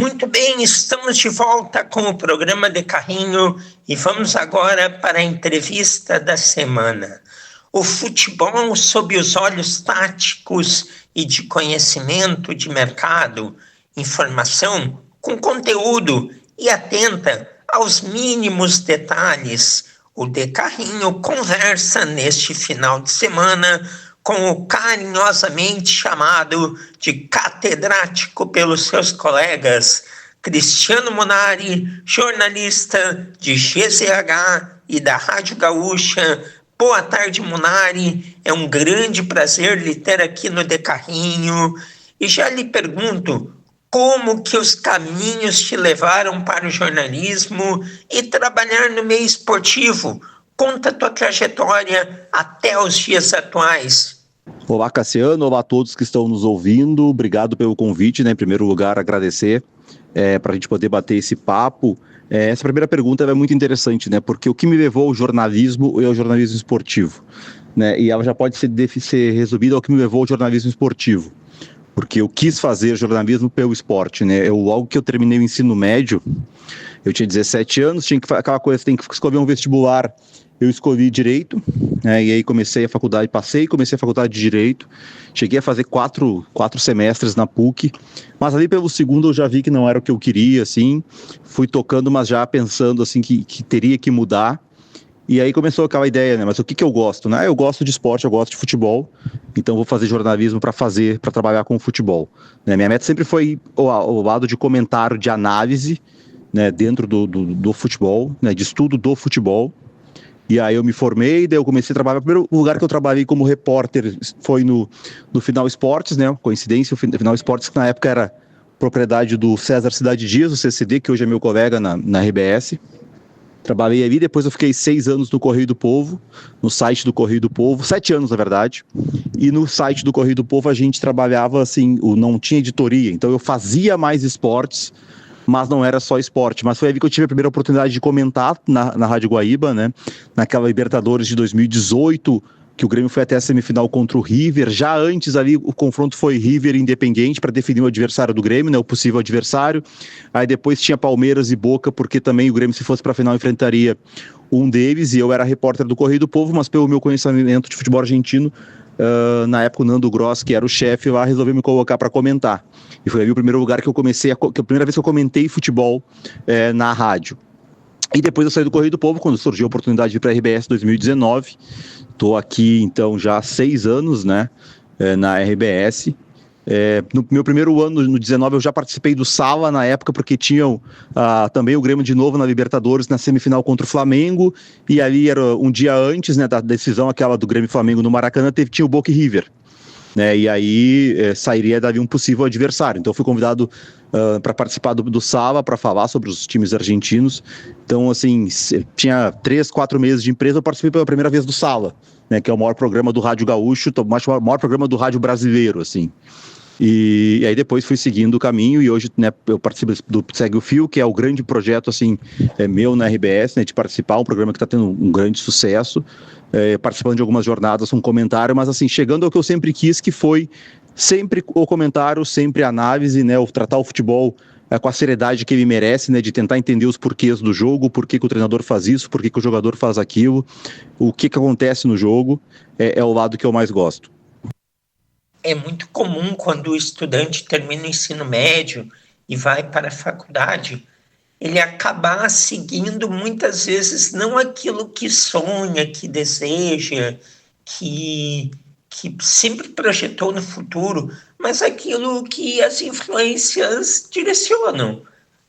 Muito bem, estamos de volta com o programa de Carrinho e vamos agora para a entrevista da semana. O futebol sob os olhos táticos e de conhecimento de mercado, informação com conteúdo e atenta aos mínimos detalhes. O De Carrinho conversa neste final de semana com o carinhosamente chamado de catedrático pelos seus colegas, Cristiano Munari, jornalista de GZH e da Rádio Gaúcha. Boa tarde, Munari. É um grande prazer lhe ter aqui no De Carrinho. E já lhe pergunto, como que os caminhos te levaram para o jornalismo e trabalhar no meio esportivo? Conta a tua trajetória até os dias atuais. Olá, Cassiano. Olá a todos que estão nos ouvindo. Obrigado pelo convite, né? Em primeiro lugar, agradecer para a gente poder bater esse papo. Essa primeira pergunta é muito interessante, né? Porque o que me levou ao jornalismo é o jornalismo esportivo, né? E ela já pode ser resumida ao que me levou ao jornalismo esportivo. Porque eu quis fazer jornalismo pelo esporte, né? Logo que eu terminei o ensino médio, eu tinha 17 anos, tinha aquela coisa, tem que escolher um vestibular. Eu escolhi Direito, né, e aí comecei a faculdade de Direito, cheguei a fazer quatro semestres na PUC, mas ali pelo segundo eu já vi que não era o que eu queria, assim, fui tocando, mas já pensando assim que teria que mudar, e aí começou aquela ideia, né, mas o que eu gosto, né? Eu gosto de esporte, eu gosto de futebol, então vou fazer jornalismo para trabalhar com o futebol, né? Minha meta sempre foi o lado de comentário, de análise, né, dentro do futebol, né, de estudo do futebol. E aí eu me formei, daí eu comecei a trabalhar. O primeiro lugar que eu trabalhei como repórter foi no Final Esportes, né? Coincidência, o Final Esportes, que na época era propriedade do César Cidade Dias, o CCD, que hoje é meu colega na RBS. Trabalhei ali, depois eu fiquei 6 anos no Correio do Povo, no site do Correio do Povo, 7 anos na verdade, e no site do Correio do Povo a gente trabalhava assim, não tinha editoria, então eu fazia mais esportes, mas não era só esporte, mas foi ali que eu tive a primeira oportunidade de comentar na Rádio Guaíba, né, naquela Libertadores de 2018, que o Grêmio foi até a semifinal contra o River. Já antes ali o confronto foi River e Independiente para definir o adversário do Grêmio, né, o possível adversário. Aí depois tinha Palmeiras e Boca, porque também o Grêmio, se fosse para a final, enfrentaria um deles, e eu era repórter do Correio do Povo, mas pelo meu conhecimento de futebol argentino, na época o Nando Gross, que era o chefe lá, resolveu me colocar para comentar. E foi ali o primeiro lugar que eu comecei, a primeira vez que eu comentei futebol na rádio. E depois eu saí do Correio do Povo, quando surgiu a oportunidade de ir para a RBS 2019. Estou aqui, então, já há 6 anos, né, na RBS. No meu primeiro ano, no 19, eu já participei do Sala na época, porque tinham também o Grêmio de novo na Libertadores, na semifinal contra o Flamengo, e ali era um dia antes, né, da decisão aquela do Grêmio e Flamengo no Maracanã, tinha o Boca e River, né, e aí sairia dali um possível adversário. Então eu fui convidado para participar do Sala, para falar sobre os times argentinos. Então, assim, tinha 3, 4 meses de empresa, eu participei pela primeira vez do Sala, né, que é o maior programa do Rádio Gaúcho, o maior programa do rádio brasileiro, assim. E aí depois fui seguindo o caminho, e hoje, né, eu participo do Segue o Fio, que é o grande projeto assim, meu na RBS, né, de participar, um programa que está tendo um grande sucesso, participando de algumas jornadas com comentário, mas assim, chegando ao que eu sempre quis, que foi sempre o comentário, sempre a análise, né, o tratar o futebol com a seriedade que ele merece, né, de tentar entender os porquês do jogo, por que o treinador faz isso, por que o jogador faz aquilo, o que acontece no jogo, é o lado que eu mais gosto. É muito comum quando o estudante termina o ensino médio e vai para a faculdade, ele acabar seguindo muitas vezes não aquilo que sonha, que deseja, que sempre projetou no futuro, mas aquilo que as influências direcionam.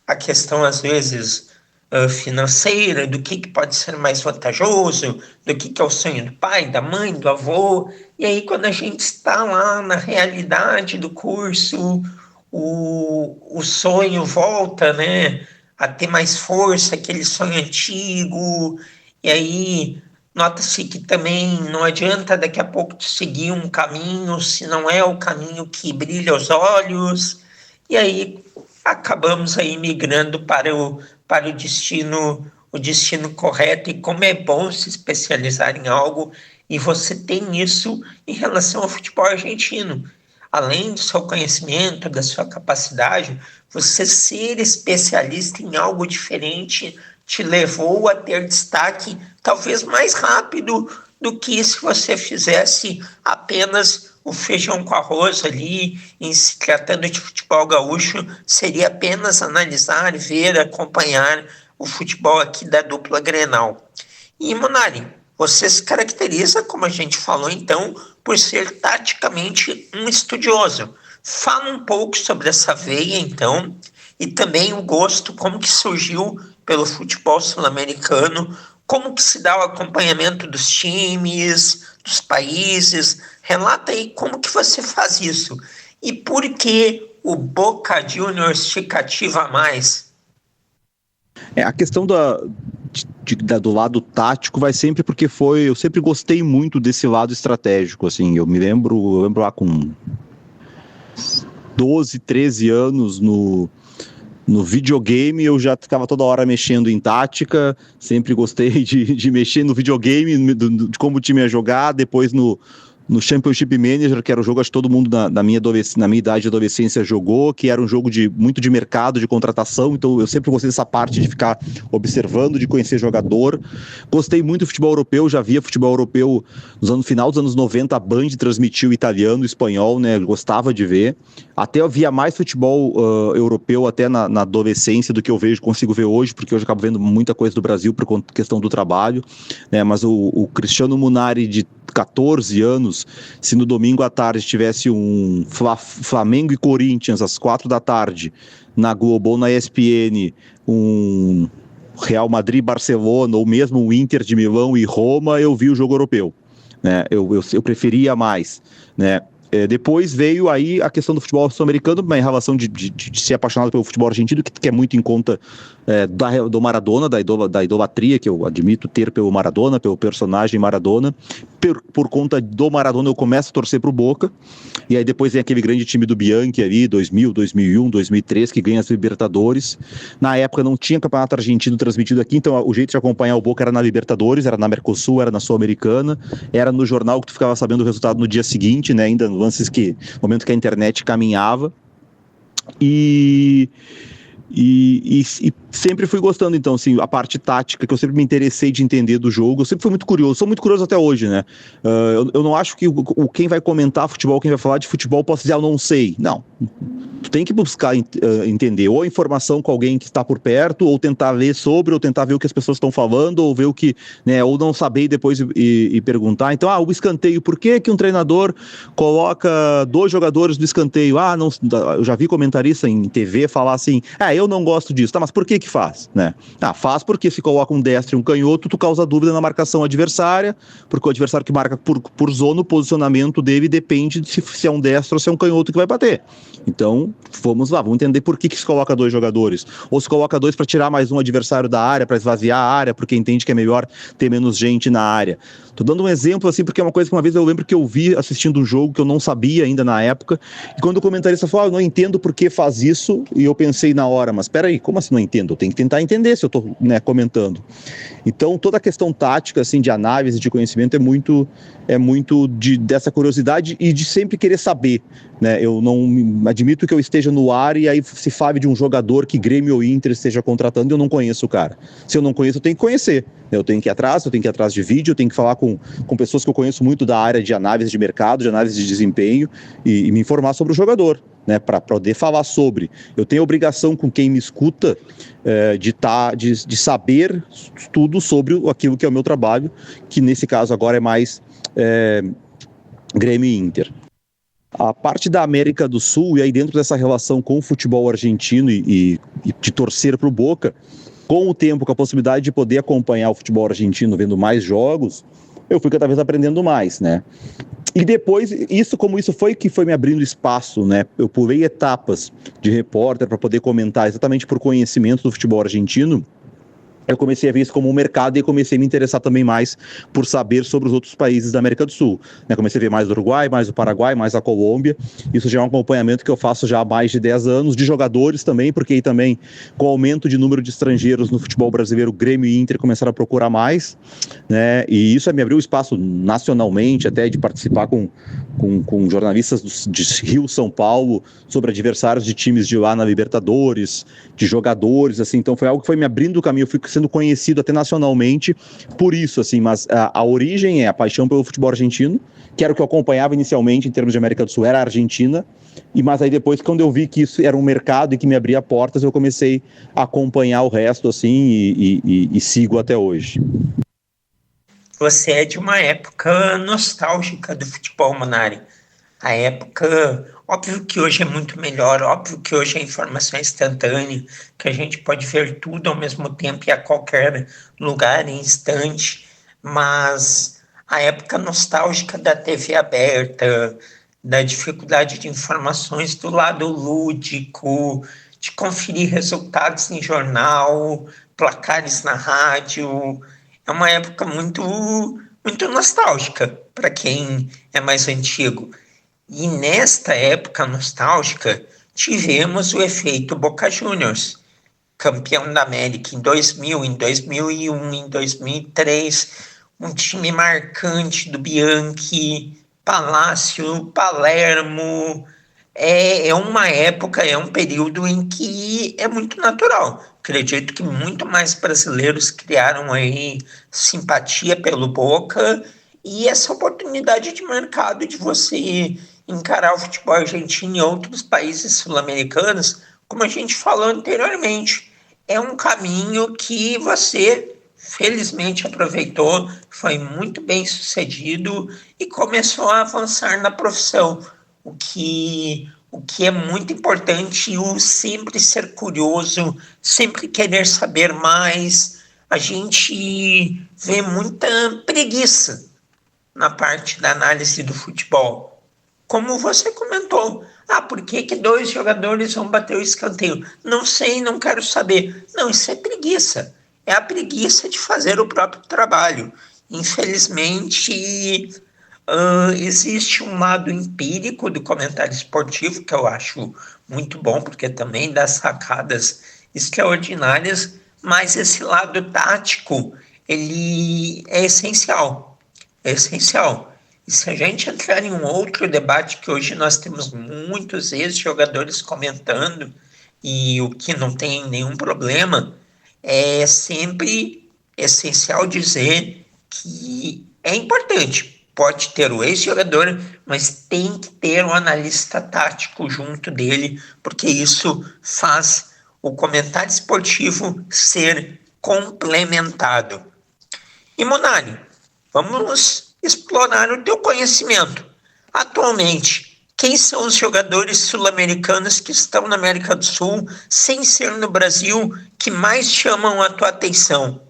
A questão, às vezes, financeira, do que pode ser mais vantajoso, do que é o sonho do pai, da mãe, do avô. E aí, quando a gente está lá na realidade do curso, o sonho volta, né, a ter mais força, aquele sonho antigo. E aí, nota-se que também não adianta daqui a pouco tu seguir um caminho se não é o caminho que brilha os olhos. E aí acabamos aí migrando para o destino correto. E como é bom se especializar em algo, e você tem isso em relação ao futebol argentino. além do seu conhecimento, da sua capacidade, você ser especialista em algo diferente te levou a ter destaque talvez mais rápido do que se você fizesse apenas o feijão com arroz ali, em se tratando de futebol gaúcho, seria apenas analisar, ver, acompanhar o futebol aqui da dupla Grenal. E, Munari, você se caracteriza, como a gente falou então, por ser taticamente um estudioso. Fala um pouco sobre essa veia, então, e também o gosto, como que surgiu pelo futebol sul-americano, como que se dá o acompanhamento dos times, dos países. Relata aí como que você faz isso. E por que o Boca Juniors te cativa mais? A questão do lado tático vai sempre porque eu sempre gostei muito desse lado estratégico, assim, eu lembro lá com 12, 13 anos no videogame, eu já ficava toda hora mexendo em tática, sempre gostei de mexer no videogame, de como o time ia jogar, depois no Championship Manager, que era um jogo que todo mundo na minha idade de adolescência jogou, que era um jogo muito de mercado, de contratação, então eu sempre gostei dessa parte de ficar observando, de conhecer jogador. Gostei muito do futebol europeu, já via futebol europeu no final dos anos 90, a Band transmitiu italiano, espanhol, né, gostava de ver. Até eu via mais futebol europeu até na adolescência do que eu consigo ver hoje, porque hoje eu acabo vendo muita coisa do Brasil por questão do trabalho, né, mas o Cristiano Munari de 14 anos, se no domingo à tarde tivesse um Flamengo e Corinthians às 4 da tarde na Globo ou na ESPN, um Real Madrid e Barcelona, ou mesmo o Inter de Milão e Roma, eu vi o jogo europeu, né? Eu preferia mais, né? Depois veio aí a questão do futebol sul-americano, em relação de ser apaixonado pelo futebol argentino, que é muito em conta do Maradona, da idolatria que eu admito ter pelo Maradona, pelo personagem Maradona. Por conta do Maradona eu começo a torcer pro Boca, e aí depois vem aquele grande time do Bianchi ali, 2000, 2001, 2003, que ganha as Libertadores. Na época não tinha campeonato argentino transmitido aqui, então o jeito de acompanhar o Boca era na Libertadores, era na Mercosul, era na Sul-Americana, era no jornal que tu ficava sabendo o resultado no dia seguinte, né, ainda no momento que a internet caminhava. E sempre fui gostando, então, assim, a parte tática, que eu sempre me interessei de entender do jogo, eu sempre fui muito curioso, sou muito curioso até hoje, né? Eu não acho que quem vai comentar futebol, quem vai falar de futebol, possa dizer, eu não sei. Não. Tu tem que buscar entender, ou a informação com alguém que está por perto, ou tentar ler sobre, ou tentar ver o que as pessoas estão falando, ou ver o que, né, ou não saber e depois e perguntar. Então, o escanteio, por que um treinador coloca 2 jogadores do escanteio? Não, eu já vi comentarista em TV falar assim, eu não gosto disso, tá, mas por que faz, né? Faz porque se coloca um destro e um canhoto, tu causa dúvida na marcação adversária, porque o adversário que marca por zona, o posicionamento dele depende de se é um destro ou se é um canhoto que vai bater. Então, vamos entender por que se coloca 2 jogadores, ou se coloca 2 para tirar mais um adversário da área, para esvaziar a área, porque entende que é melhor ter menos gente na área. Tô dando um exemplo, assim, porque é uma coisa que uma vez eu lembro que eu vi assistindo um jogo que eu não sabia ainda na época, e quando o comentarista falou, eu não entendo por que faz isso, e eu pensei na hora, mas peraí, como assim não entendo? Eu tenho que tentar entender se eu tô, né, comentando. Então, toda a questão tática, assim, de análise, de conhecimento, é muito dessa curiosidade e de sempre querer saber, né? Eu não admito que eu esteja no ar e aí se fale de um jogador que Grêmio ou Inter esteja contratando e eu não conheço o cara. Se eu não conheço, eu tenho que conhecer. Eu tenho que ir atrás de vídeo, eu tenho que falar com pessoas que eu conheço muito da área de análise de mercado, de análise de desempenho e me informar sobre o jogador, né, para poder falar sobre. Eu tenho a obrigação com quem me escuta de saber tudo sobre aquilo que é o meu trabalho, que nesse caso agora é mais Grêmio e Inter. A parte da América do Sul, e aí dentro dessa relação com o futebol argentino e de torcer para o Boca, com o tempo, com a possibilidade de poder acompanhar o futebol argentino vendo mais jogos, eu fui cada vez aprendendo mais, né? E depois, como isso foi que foi me abrindo espaço, né? Eu pulei etapas de repórter para poder comentar exatamente por conhecimento do futebol argentino. eu comecei a ver isso como um mercado e comecei a me interessar também mais por saber sobre os outros países da América do Sul. Comecei a ver mais do Uruguai, mais do Paraguai, mais a Colômbia. Isso já é um acompanhamento que eu faço já há mais de 10 anos, de jogadores também, porque aí também, com o aumento de número de estrangeiros no futebol brasileiro, o Grêmio e Inter começaram a procurar mais, né? E isso me abriu espaço nacionalmente, até de participar com jornalistas de Rio, São Paulo, sobre adversários de times de lá na Libertadores, de jogadores, assim. Então foi algo que foi me abrindo o caminho. Eu fui sendo conhecido até nacionalmente por isso, assim, mas a origem é a paixão pelo futebol argentino, que era o que eu acompanhava inicialmente em termos de América do Sul, era a Argentina, mas aí depois, quando eu vi que isso era um mercado e que me abria portas, eu comecei a acompanhar o resto, assim, e sigo até hoje. Você é de uma época nostálgica do futebol, Munari. A época, óbvio que hoje é muito melhor, óbvio que hoje a informação é instantânea, que a gente pode ver tudo ao mesmo tempo e a qualquer lugar, em instante, mas a época nostálgica da TV aberta, da dificuldade de informações do lado lúdico, de conferir resultados em jornal, placares na rádio, é uma época muito nostálgica para quem é mais antigo. E nesta época nostálgica, tivemos o efeito Boca Juniors, campeão da América em 2000, em 2001, em 2003, um time marcante do Bianchi, Palácio, Palermo. É uma época, é um período em que é muito natural. Acredito que muito mais brasileiros criaram aí simpatia pelo Boca e essa oportunidade de mercado de você encarar o futebol argentino e outros países sul-americanos, como a gente falou anteriormente, é um caminho que você felizmente aproveitou, foi muito bem sucedido e começou a avançar na profissão, o que é muito importante, o sempre ser curioso, sempre querer saber mais. A gente vê muita preguiça na parte da análise do futebol. Como você comentou, por que dois jogadores vão bater o escanteio? Não sei, não quero saber. Não, isso é preguiça. É a preguiça de fazer o próprio trabalho. Infelizmente, existe um lado empírico do comentário esportivo, que eu acho muito bom, porque também dá sacadas extraordinárias, mas esse lado tático, ele é essencial. É essencial. E se a gente entrar em um outro debate, que hoje nós temos muitos ex-jogadores comentando, e o que não tem nenhum problema, é sempre essencial dizer que é importante. Pode ter o ex-jogador, mas tem que ter um analista tático junto dele, porque isso faz o comentário esportivo ser complementado. E, Munari, vamos explorar o teu conhecimento. Atualmente, quem são os jogadores sul-americanos que estão na América do Sul, sem ser no Brasil, que mais chamam a tua atenção?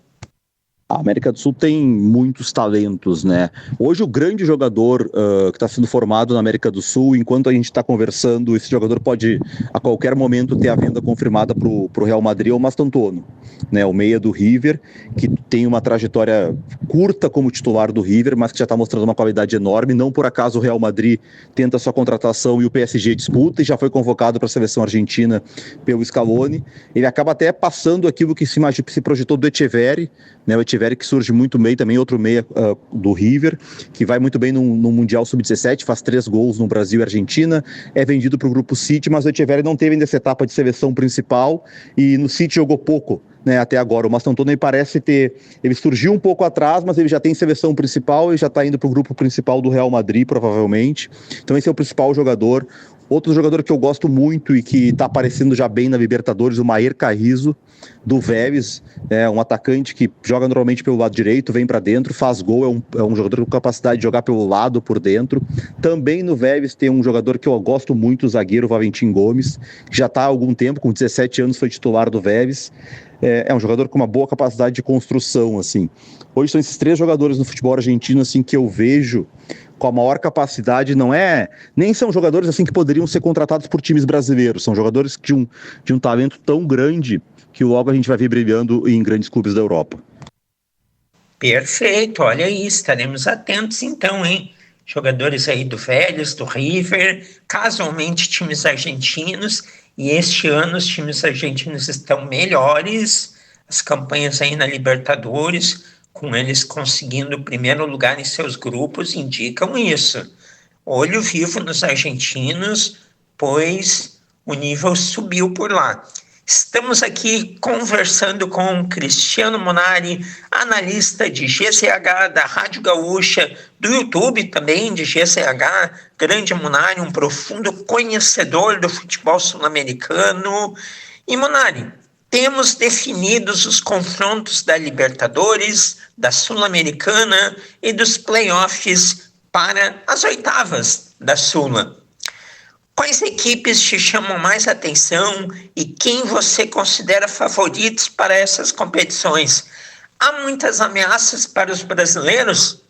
A América do Sul tem muitos talentos, né? Hoje o grande jogador que está sendo formado na América do Sul, enquanto a gente está conversando, esse jogador pode a qualquer momento ter a venda confirmada para o Real Madrid, é o Mastantuono, né? O meia do River, que tem uma trajetória curta como titular do River, mas que já está mostrando uma qualidade enorme. Não por acaso o Real Madrid tenta sua contratação e o PSG disputa, e já foi convocado para a seleção argentina pelo Scaloni. Ele acaba até passando aquilo que se projetou do Etcheverry, né? O Etcheverry que surge muito bem também, outro meia do River, que vai muito bem no Mundial Sub-17, faz 3 gols no Brasil e Argentina, é vendido para o Grupo City, mas o Etcheverry não teve nessa etapa de seleção principal e no City jogou pouco, né, até agora. O Mastantuono parece ele surgiu um pouco atrás, mas ele já tem seleção principal e já está indo para o grupo principal do Real Madrid, provavelmente. Então esse é o principal jogador. Outro jogador que eu gosto muito e que está aparecendo já bem na Libertadores, o Maher Carrizo, do Vélez, um atacante que joga normalmente pelo lado direito, vem para dentro, faz gol, é um jogador com capacidade de jogar pelo lado, por dentro. Também no Vélez tem um jogador que eu gosto muito, o zagueiro Valentim Gomes, que já está há algum tempo, com 17 anos foi titular do Vélez. é um jogador com uma boa capacidade de construção, assim. Hoje são esses 3 jogadores no futebol argentino, assim, que eu vejo com a maior capacidade, nem são jogadores, assim, que poderiam ser contratados por times brasileiros, são jogadores de um talento tão grande que logo a gente vai ver brilhando em grandes clubes da Europa. Perfeito, olha aí, estaremos atentos então, hein? Jogadores aí do Vélez, do River, casualmente times argentinos, e este ano os times argentinos estão melhores, as campanhas aí na Libertadores, com eles conseguindo o primeiro lugar em seus grupos, indicam isso. Olho vivo nos argentinos, pois o nível subiu por lá. Estamos aqui conversando com Cristiano Munari, analista de GZH da Rádio Gaúcha, do YouTube também de GZH, grande Munari, um profundo conhecedor do futebol sul-americano. E Munari, temos definidos os confrontos da Libertadores, da Sul-Americana e dos playoffs para as oitavas da Sula. Quais equipes te chamam mais atenção e quem você considera favoritos para essas competições? Há muitas ameaças para os brasileiros?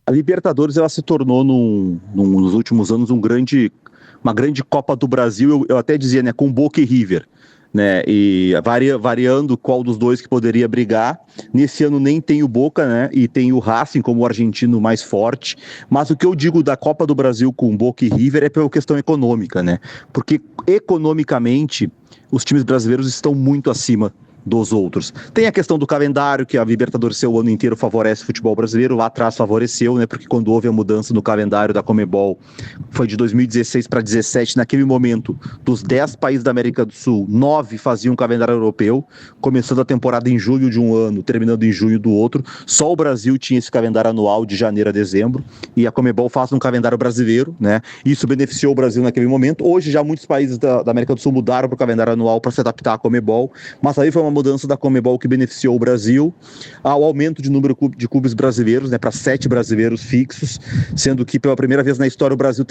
A Libertadores ela se tornou, nos últimos anos, uma grande Copa do Brasil, eu até dizia, né, com Boca e River. Né, e variando qual dos dois que poderia brigar. Nesse ano nem tem o Boca, né, e tem o Racing como o argentino mais forte, mas o que eu digo da Copa do Brasil com Boca e River é pela questão econômica, né, porque economicamente os times brasileiros estão muito acima dos outros. Tem a questão do calendário, que a Libertadores seu ano inteiro favorece o futebol brasileiro, lá atrás favoreceu, né, porque quando houve a mudança no calendário da Conmebol, foi de 2016 para 2017, naquele momento, dos 10 países da América do Sul, 9 faziam um calendário europeu, começando a temporada em julho de um ano, terminando em junho do outro, só o Brasil tinha esse calendário anual de janeiro a dezembro, e a Conmebol faz um calendário brasileiro, né, isso beneficiou o Brasil naquele momento. Hoje já muitos países da América do Sul mudaram para o calendário anual para se adaptar à Conmebol, mas aí foi uma mudança da Conmebol que beneficiou o Brasil, ao aumento de número de clubes brasileiros, né, para 7 brasileiros fixos, sendo que pela primeira vez na história o Brasil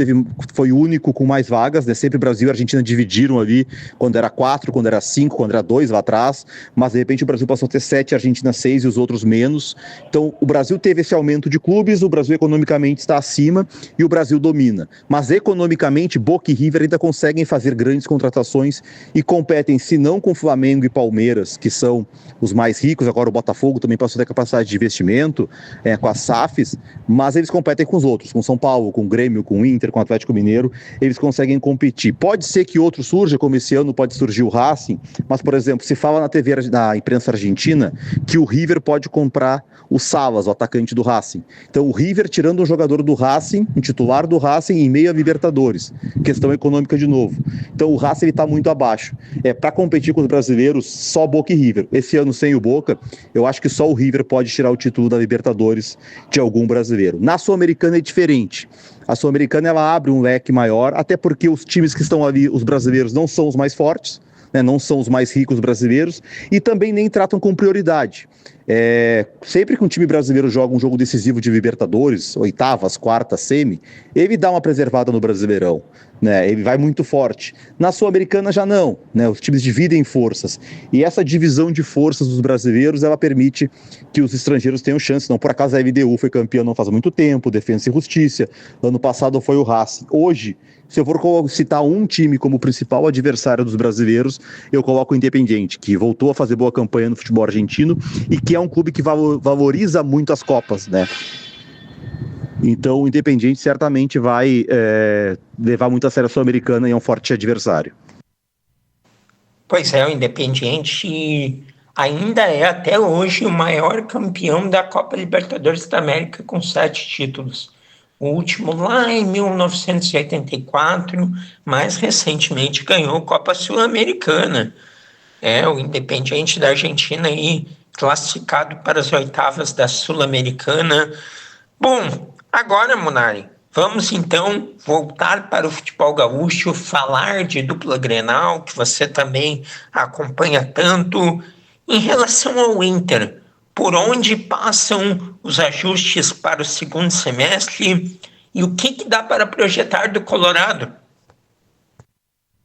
foi o único com mais vagas, né, sempre Brasil e Argentina dividiram ali, quando era 4, quando era 5, quando era 2 lá atrás, mas de repente o Brasil passou a ter 7, a Argentina 6 e os outros menos. Então o Brasil teve esse aumento de clubes, o Brasil economicamente está acima e o Brasil domina, mas economicamente Boca e River ainda conseguem fazer grandes contratações e competem, se não com Flamengo e Palmeiras, que são os mais ricos, agora o Botafogo também passou a ter capacidade de investimento, com as SAFs, mas eles competem com os outros, com São Paulo, com o Grêmio, com o Inter, com o Atlético Mineiro, eles conseguem competir. Pode ser que outro surja, como esse ano pode surgir o Racing, mas, por exemplo, se fala na TV, na imprensa argentina, que o River pode comprar o Salas, o atacante do Racing. Então o River tirando um jogador do Racing, um titular do Racing em meio a Libertadores. Questão econômica de novo. Então o Racing está muito abaixo. Para competir com os brasileiros, só Boca e River. Esse ano sem o Boca, eu acho que só o River pode tirar o título da Libertadores de algum brasileiro. Na Sul-Americana é diferente. A Sul-Americana ela abre um leque maior, até porque os times que estão ali, os brasileiros, não são os mais fortes, né, não são os mais ricos brasileiros e também nem tratam com prioridade. Sempre que um time brasileiro joga um jogo decisivo de Libertadores, oitavas, quartas, semi, ele dá uma preservada no Brasileirão, né? Ele vai muito forte. Na Sul-Americana já não, né? Os times dividem forças e essa divisão de forças dos brasileiros, ela permite que os estrangeiros tenham chance. Não, por acaso a LDU foi campeã não faz muito tempo, Defensa e Justiça, ano passado foi o Racing. Hoje, se eu for citar um time como principal adversário dos brasileiros, eu coloco o Independiente, que voltou a fazer boa campanha no futebol argentino e que é um clube que valoriza muito as Copas, né? Então o Independiente certamente vai levar muito a sério a Sul-Americana e é um forte adversário. Pois é, o Independiente ainda é até hoje o maior campeão da Copa Libertadores da América com 7 títulos. O último lá em 1984, mais recentemente ganhou Copa Sul-Americana. O Independiente da Argentina aí classificado para as oitavas da Sul-Americana. Bom, agora, Munari, vamos então voltar para o futebol gaúcho, falar de dupla Grenal, que você também acompanha tanto. Em relação ao Inter, por onde passam os ajustes para o segundo semestre e o que dá para projetar do Colorado?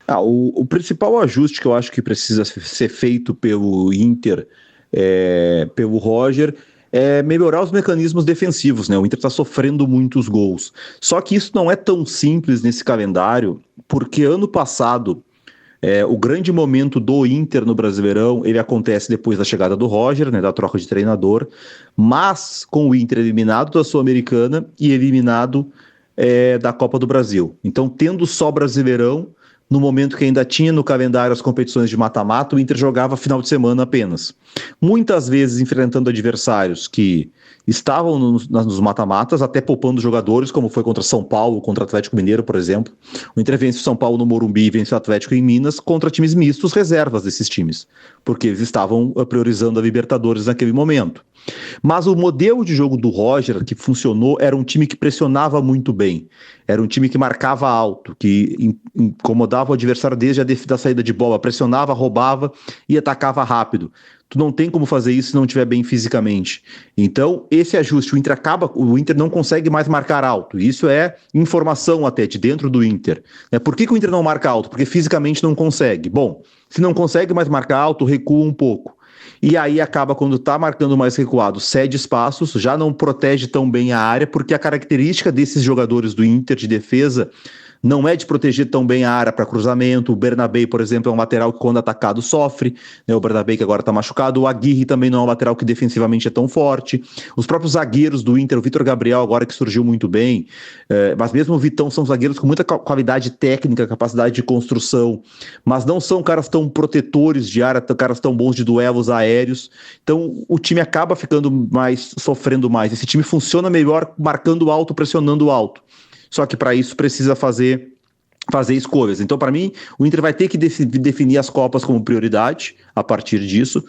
O principal ajuste que eu acho que precisa ser feito pelo Inter, pelo Roger, é melhorar os mecanismos defensivos, né? O Inter está sofrendo muitos gols. Só que isso não é tão simples nesse calendário, porque ano passado, o grande momento do Inter no Brasileirão, ele acontece depois da chegada do Roger, né, da troca de treinador, mas com o Inter eliminado da Sul-Americana e eliminado da Copa do Brasil. Então, tendo só Brasileirão, no momento que ainda tinha no calendário as competições de mata-mata, o Inter jogava final de semana apenas. Muitas vezes enfrentando adversários que estavam nos mata-matas, até poupando jogadores, como foi contra São Paulo, contra o Atlético Mineiro, por exemplo. O Inter vence o São Paulo no Morumbi e vence o Atlético em Minas contra times mistos, reservas desses times, porque eles estavam priorizando a Libertadores naquele momento. Mas o modelo de jogo do Roger que funcionou era um time que pressionava muito bem, era um time que marcava alto, que incomodava o adversário desde a saída de bola, pressionava, roubava e atacava rápido. Tu não tem como fazer isso se não estiver bem fisicamente. Então, esse ajuste, o Inter não consegue mais marcar alto. Isso é informação até de dentro do Inter. Por que o Inter não marca alto? Porque fisicamente não consegue. Bom, se não consegue mais marcar alto, recua um pouco. E aí acaba, quando está marcando mais recuado, cede espaços, já não protege tão bem a área, porque a característica desses jogadores do Inter de defesa não é de proteger tão bem a área para cruzamento. O Bernabé, por exemplo, é um lateral que quando atacado sofre, né? O Bernabé que agora está machucado. O Aguirre também não é um lateral que defensivamente é tão forte. Os próprios zagueiros do Inter, o Vitor Gabriel agora que surgiu muito bem, mas mesmo o Vitão são zagueiros com muita qualidade técnica, capacidade de construção, mas não são caras tão protetores de área, caras tão bons de duelos aéreos. Então o time acaba sofrendo mais. Esse time funciona melhor marcando alto, pressionando alto. Só que para isso precisa fazer escolhas. Então, para mim, o Inter vai ter que definir as Copas como prioridade a partir disso.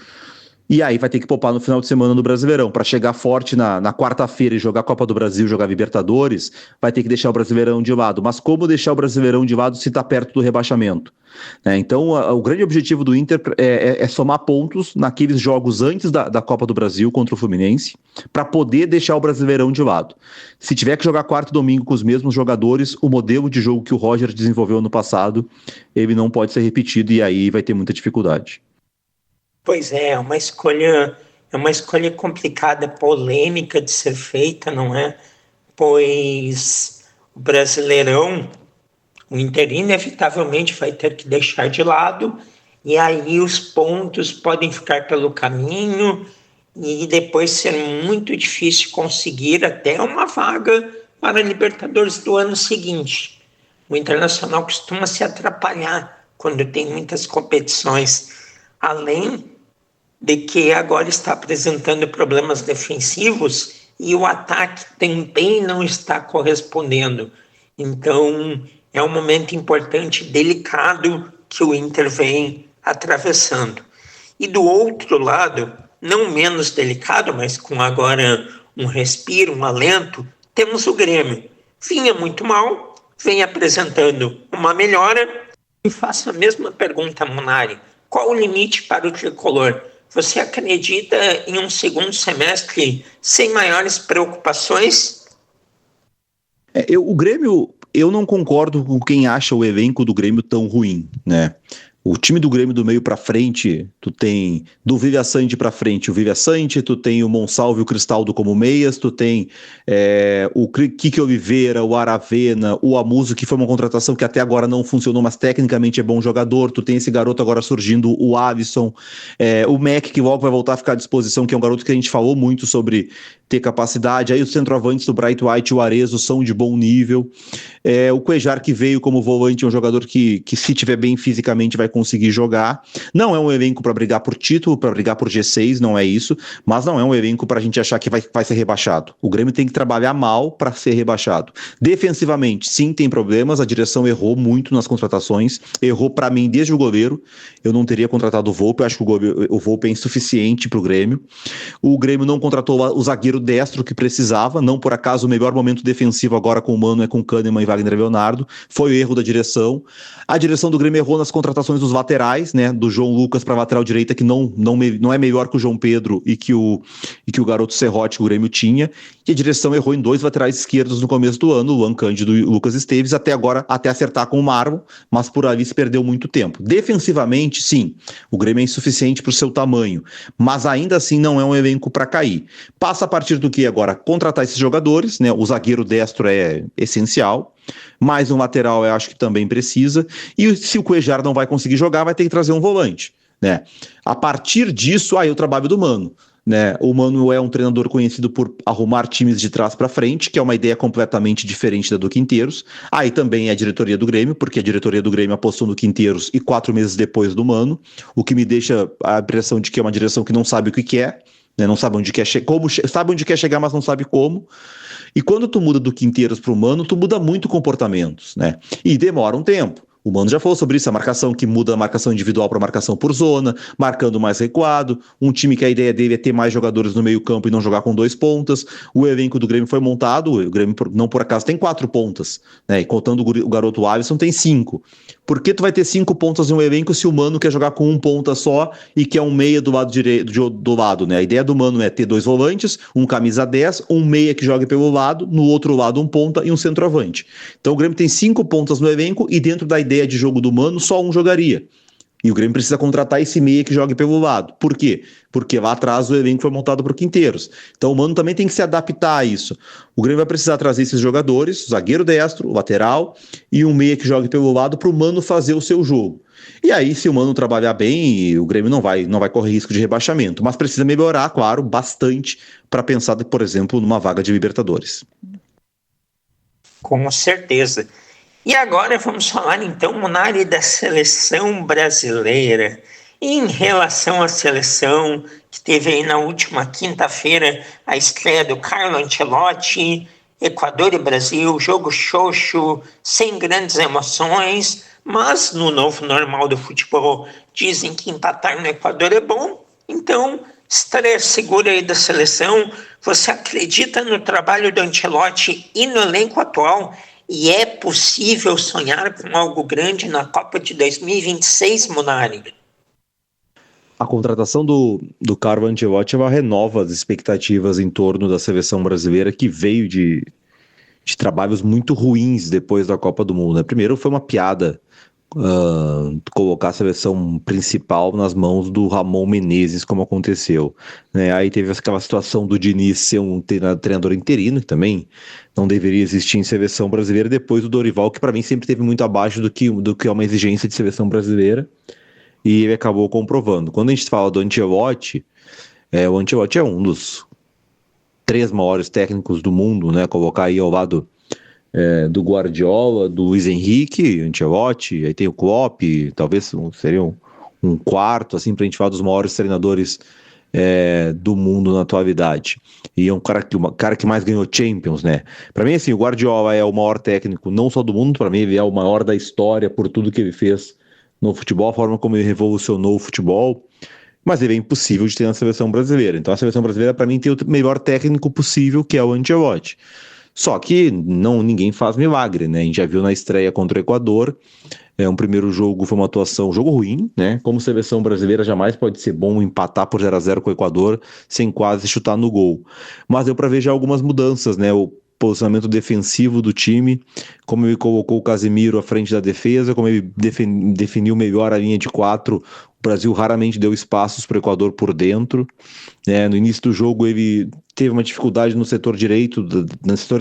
E aí vai ter que poupar no final de semana no Brasileirão. Para chegar forte na quarta-feira e jogar Copa do Brasil, jogar Libertadores, vai ter que deixar o Brasileirão de lado. Mas como deixar o Brasileirão de lado se está perto do rebaixamento? Então, o grande objetivo do Inter é somar pontos naqueles jogos antes da Copa do Brasil contra o Fluminense, para poder deixar o Brasileirão de lado. Se tiver que jogar quarto e domingo com os mesmos jogadores, o modelo de jogo que o Roger desenvolveu no passado, ele não pode ser repetido e aí vai ter muita dificuldade. Pois é uma escolha complicada, polêmica de ser feita, não é? Pois o Brasileirão, o Inter inevitavelmente vai ter que deixar de lado, e aí os pontos podem ficar pelo caminho, e depois ser muito difícil conseguir até uma vaga para a Libertadores do ano seguinte. O Internacional costuma se atrapalhar quando tem muitas competições, além de que agora está apresentando problemas defensivos e o ataque também não está correspondendo. Então, é um momento importante, delicado, que o Inter vem atravessando. E do outro lado, não menos delicado, mas com agora um respiro, um alento, temos o Grêmio. Vinha muito mal, vem apresentando uma melhora. E faço a mesma pergunta, Munari. Qual o limite para o tricolor? Você acredita em um segundo semestre sem maiores preocupações? O Grêmio, eu não concordo com quem acha o elenco do Grêmio tão ruim, né? O time do Grêmio do meio pra frente, tu tem do Vive Sante pra frente o Vive Sante, tu tem o Monsalve e o Cristaldo como meias, tu tem o Kiki Oliveira, o Aravena, o Amuso, que foi uma contratação que até agora não funcionou, mas tecnicamente é bom jogador, tu tem esse garoto agora surgindo, o Alisson, o Mac, que logo vai voltar a ficar à disposição, que é um garoto que a gente falou muito sobre ter capacidade, aí os centroavantes do Bright White e o Arezzo são de bom nível, o Cuejar que veio como volante é um jogador que se tiver bem fisicamente vai conseguir jogar, não é um elenco para brigar por título, para brigar por G6, não é isso, mas não é um elenco para a gente achar que vai ser rebaixado. O Grêmio tem que trabalhar mal para ser rebaixado. Defensivamente, sim, tem problemas, a direção errou muito nas contratações, errou para mim desde o goleiro, eu não teria contratado o Volpe, eu acho que o Volpe é insuficiente para o Grêmio. O Grêmio não contratou o zagueiro destro que precisava, não por acaso o melhor momento defensivo agora com o Mano é com Kahneman e Wagner Leonardo, foi o erro da direção. A direção do Grêmio errou nas contratações os laterais, né, do João Lucas para lateral direita, que não é melhor que o João Pedro e que o garoto Serrote que o Grêmio tinha, e a direção errou em 2 laterais esquerdos no começo do ano, o Luan Cândido e o Lucas Esteves, até agora, até acertar com o Marlon, mas por ali se perdeu muito tempo. Defensivamente, sim, o Grêmio é insuficiente para o seu tamanho, mas ainda assim não é um elenco para cair. Passa a partir do que agora? Contratar esses jogadores, né, o zagueiro destro é essencial, mais um lateral eu acho que também precisa, e se o Cuéllar não vai conseguir jogar, vai ter que trazer um volante, né? A partir disso, aí o trabalho do Mano, né? O Mano é um treinador conhecido por arrumar times de trás para frente, que é uma ideia completamente diferente da do Quinteiros. Aí também é a diretoria do Grêmio, porque a diretoria do Grêmio apostou no Quinteiros e 4 meses depois do Mano, o que me deixa a impressão de que é uma direção que não sabe o que quer, né? Não sabe onde quer sabe onde quer chegar, mas não sabe como. E quando tu muda do Quinteiros para o Mano, tu muda muito comportamentos, né? E demora um tempo. O Mano já falou sobre isso, a marcação que muda a marcação individual para marcação por zona, marcando mais recuado, um time que a ideia dele é ter mais jogadores no meio campo e não jogar com 2 pontas. O elenco do Grêmio foi montado, o Grêmio não por acaso tem 4 pontas, né? E contando o garoto Alisson tem 5. Por que tu vai ter 5 pontas em um elenco se o Mano quer jogar com 1 ponta só e quer um meia do lado direito, do lado, né? A ideia do Mano é ter 2 volantes, um camisa 10, um meia que jogue pelo lado, no outro lado um ponta e um centroavante. Então o Grêmio tem 5 pontas no elenco e dentro da ideia de jogo do Mano só um jogaria. E o Grêmio precisa contratar esse meia que jogue pelo lado. Por quê? Porque lá atrás o elenco foi montado por Quinteiros. Então o Mano também tem que se adaptar a isso. O Grêmio vai precisar trazer esses jogadores, o zagueiro destro, o lateral e um meia que jogue pelo lado para o Mano fazer o seu jogo. E aí, se o Mano trabalhar bem, o Grêmio não vai correr risco de rebaixamento. Mas precisa melhorar, claro, bastante para pensar, por exemplo, numa vaga de Libertadores. Com certeza. E agora vamos falar então, Munari, da seleção brasileira. Em relação à seleção, que teve aí na última quinta-feira a estreia do Carlo Ancelotti, Equador e Brasil, jogo xoxo, sem grandes emoções, mas no novo normal do futebol dizem que empatar no Equador é bom, então estreia segura aí da seleção. Você acredita no trabalho do Ancelotti e no elenco atual? E é possível sonhar com algo grande na Copa de 2026, Munari? A contratação do Carlo Ancelotti renova as expectativas em torno da seleção brasileira, que veio de trabalhos muito ruins depois da Copa do Mundo, né? Primeiro foi uma piada colocar a seleção principal nas mãos do Ramon Menezes, como aconteceu, né? Aí teve aquela situação do Diniz ser um treinador interino, que também não deveria existir em seleção brasileira, depois do Dorival, que para mim sempre esteve muito abaixo do que é uma exigência de seleção brasileira, e ele acabou comprovando. Quando a gente fala do Ancelotti, o Ancelotti é um dos 3 maiores técnicos do mundo, né? Colocar aí ao lado do Guardiola, do Luiz Henrique, Ancelotti, aí tem o Klopp, talvez seria um quarto, assim, pra gente falar dos maiores treinadores do mundo na atualidade. E é um cara que mais ganhou Champions, né? Pra mim, assim, o Guardiola é o maior técnico, não só do mundo, pra mim ele é o maior da história por tudo que ele fez no futebol, a forma como ele revolucionou o futebol, mas ele é impossível de ter na seleção brasileira. Então a seleção brasileira, pra mim, tem o melhor técnico possível, que é o Ancelotti. Só que ninguém faz milagre, né? A gente já viu na estreia contra o Equador, um primeiro jogo foi uma atuação, um jogo ruim, né? Como seleção brasileira jamais pode ser bom empatar por 0-0 com o Equador sem quase chutar no gol. Mas deu para ver já algumas mudanças, né? O posicionamento defensivo do time, como ele colocou o Casemiro à frente da defesa, como ele definiu melhor a linha de 4, o Brasil raramente deu espaços para o Equador por dentro, né? No início do jogo ele teve uma dificuldade no setor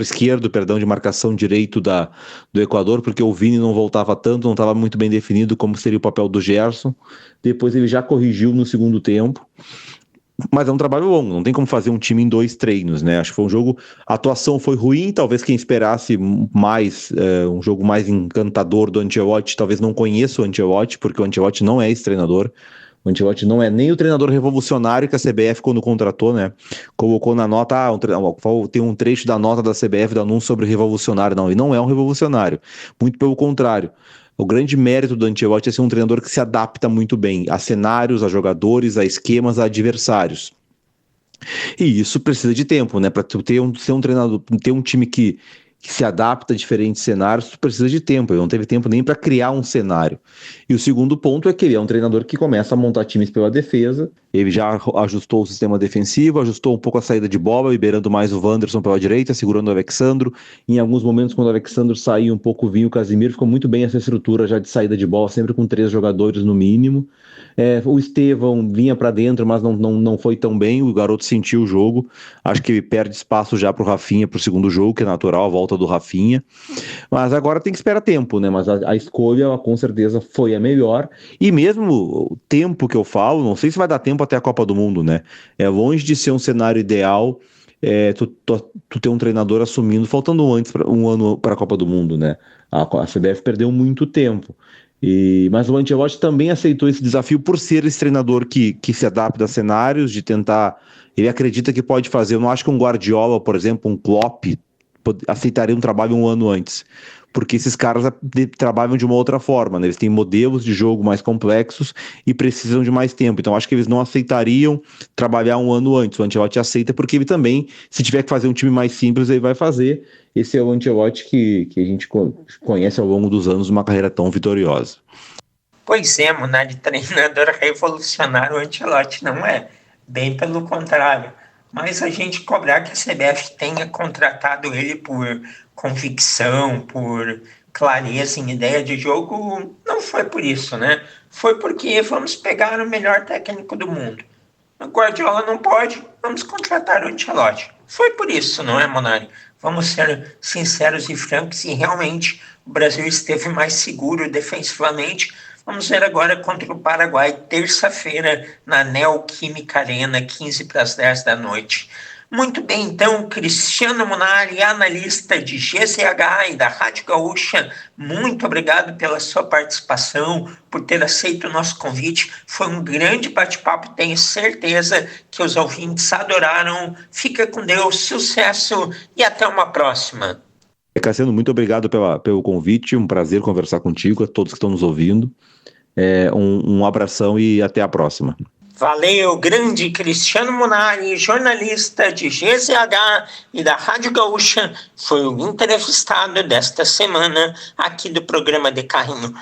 esquerdo, de marcação direito do Equador, porque o Vini não voltava tanto, não estava muito bem definido como seria o papel do Gerson. Depois ele já corrigiu no segundo tempo, mas é um trabalho longo, não tem como fazer um time em 2 treinos, né? Acho que foi um jogo, a atuação foi ruim, talvez quem esperasse mais, um jogo mais encantador do Ancelotti, talvez não conheça o Ancelotti, porque o Ancelotti não é esse treinador. O Ancelotti não é nem o treinador revolucionário que a CBF, quando contratou, né, colocou na nota, tem um trecho da nota da CBF do anúncio sobre revolucionário. Não, ele não é um revolucionário, muito pelo contrário. O grande mérito do Ancelotti é ser um treinador que se adapta muito bem a cenários, a jogadores, a esquemas, a adversários. E isso precisa de tempo, né? Para ser um treinador, ter um time que que se adapta a diferentes cenários, tu precisa de tempo. Ele não teve tempo nem para criar um cenário. E o segundo ponto é que ele é um treinador que começa a montar times pela defesa. Ele já ajustou o sistema defensivo, ajustou um pouco a saída de bola, liberando mais o Wanderson pela direita, segurando o Alexandro. Em alguns momentos, quando o Alexandro saiu um pouco, vinha o Casimiro, ficou muito bem essa estrutura já de saída de bola, sempre com 3 jogadores no mínimo. O Estevão vinha para dentro, mas não foi tão bem. O garoto sentiu o jogo. Acho que ele perde espaço já para o Rafinha para o segundo jogo, que é natural, a volta do Rafinha. Mas agora tem que esperar tempo, né? Mas a escolha, com certeza, foi a melhor. E mesmo o tempo que eu falo, não sei se vai dar tempo até a Copa do Mundo, né? É longe de ser um cenário ideal. Tu ter um treinador assumindo, faltando um ano para a Copa do Mundo, né? A CBF perdeu muito tempo. Mas o Ancelotti também aceitou esse desafio por ser esse treinador que se adapta a cenários, de tentar. Ele acredita que pode fazer. Eu não acho que um Guardiola, por exemplo, um Klopp, aceitaria um trabalho um ano antes. Porque esses caras trabalham de uma outra forma, né? Eles têm modelos de jogo mais complexos e precisam de mais tempo. Então, acho que eles não aceitariam trabalhar um ano antes. O Ancelotti aceita porque ele também, se tiver que fazer um time mais simples, ele vai fazer. Esse é o Ancelotti que a gente conhece ao longo dos anos, uma carreira tão vitoriosa. Pois é, Munari, treinador revolucionário, o Ancelotti não é. Bem pelo contrário. Mas a gente cobrar que a CBF tenha contratado ele por convicção, por clareza em ideia de jogo, não foi por isso, né? Foi porque vamos pegar o melhor técnico do mundo. O Guardiola não pode, vamos contratar o Ancelotti. Foi por isso, não é, Munari? Vamos ser sinceros e francos, e realmente o Brasil esteve mais seguro defensivamente. Vamos ver agora contra o Paraguai, terça-feira, na Neoquímica Arena, 15:10 da noite. Muito bem, então, Cristiano Munari, analista de GZH e da Rádio Gaúcha, muito obrigado pela sua participação, por ter aceito o nosso convite. Foi um grande bate-papo, tenho certeza que os ouvintes adoraram. Fica com Deus, sucesso e até uma próxima. Cassiano, muito obrigado pelo convite, um prazer conversar contigo, a todos que estão nos ouvindo. Um abração e até a próxima. Valeu, grande Cristiano Munari, jornalista de GZH e da Rádio Gaúcha, foi o entrevistado desta semana aqui do programa De Carrinho.